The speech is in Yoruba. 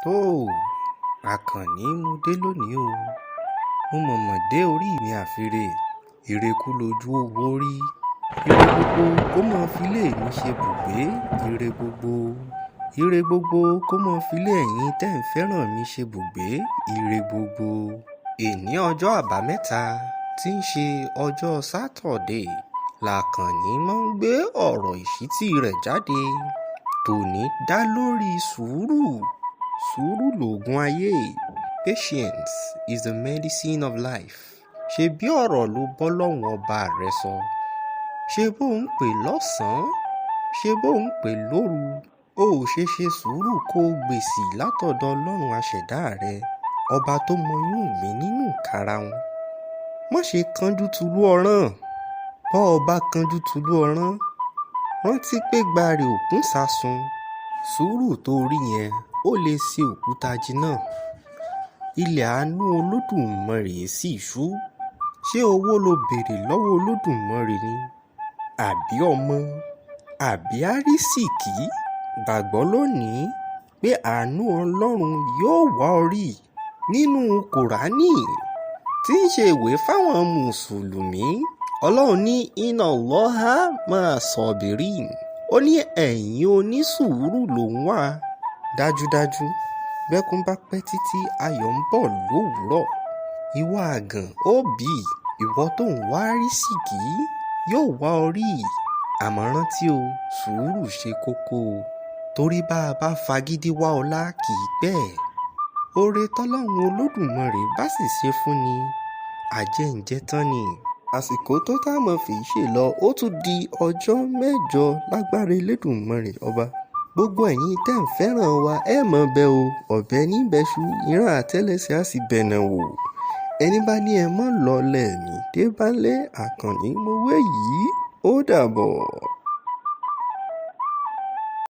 tó Àkànní mo dé lónìí o. Mo mọ̀mọ̀ dé orí mi àfirè. Ìrèkú lójú owó rí. Ire gbogbo kó mọ filé mi ṣe bùgbé. Ire gbogbo kó mọ filé ẹ̀yin tẹ́ ń fẹ́ràn mi ṣe bùgbé. Ire gbogbo. Èní ọjọ́ àbámẹ́ta tí ń ṣe ọjọ́ sátọ̀dé làkànní máa ń gbé ọ̀rọ̀ ìṣítí rẹ̀ jáde. Tòní dá lórí sùúrù. Sùúrù lògùn ayé. Patience is the medicine of life. Ṣé bí ọ̀rọ̀ ló bọ́ lọ́hùn ọba rẹ sọ? Ṣé bó ń pè lọ́sàn-án? Ṣé bó ń pè lóru? O ò ṣe sùúrù kó o gbèsì látọ̀dọ̀ Ọlọ́run aṣẹ̀dá rẹ, ọba tó mọyún mi nínú ìkarahun. Má ṣe kánjú tulú ọ̀rán. Bọ́ ọba kánjú tulú ọ̀rán, rántí pé gbàrè òkun sásun. Sùúrù tó rí yẹn ó lè ṣe òkúta jìnnà. Ilẹ̀ àánú Olódùmarè sì ṣú. Ṣé owó ló béèrè lọ́wọ́ Olódùmarè ni? Àbí ọmọ? Àbí àrísìkí? Gbàgbọ́ lónìí pé àánú Ọlọ́run yóò wá ọ rí nínú Kùránì tí ń ṣe ìwé fáwọn mùsùlùmí. Ọlọ́run ní inna Allaha ma'a sabirin. Ó ní ẹ̀yin onísùúrù ló ń wá. Dájúdájú bẹ́kún bá pẹ́ títí ayọ̀ ń bọ̀ lówùúrọ̀. Ìwọ àgàn ó bì, ìwọ tó ń wá àrísìkí yóò wá ọ rí. Àmọ́ rántí o, sùúrù ṣe kókó o. Torí bá a bá fagídí wá ọlá kì í pẹ́. Oore tọ́lọ́run Olódùmarè bá sì ṣe fún ni, àjẹ́ǹjẹ́ tán ni. Àsìkò tó tá mọ̀ fi ṣe lọ, ó tún di ọjọ́ mẹ́jọ lágbára Elédùmarè ọba. Gbogbo ẹ̀yin tẹ́ ń fẹ́ràn wa ẹ mọ̀ bẹ́ o, ọ̀bẹ ní bẹ́ṣu, ìran àtẹ́lẹsẹ̀ á sì bẹ̀nà wò. Ẹni bá ní ẹ mọ́ lọlẹ̀ ní débálé Àkànní mo wé yìí, ó dàbọ̀.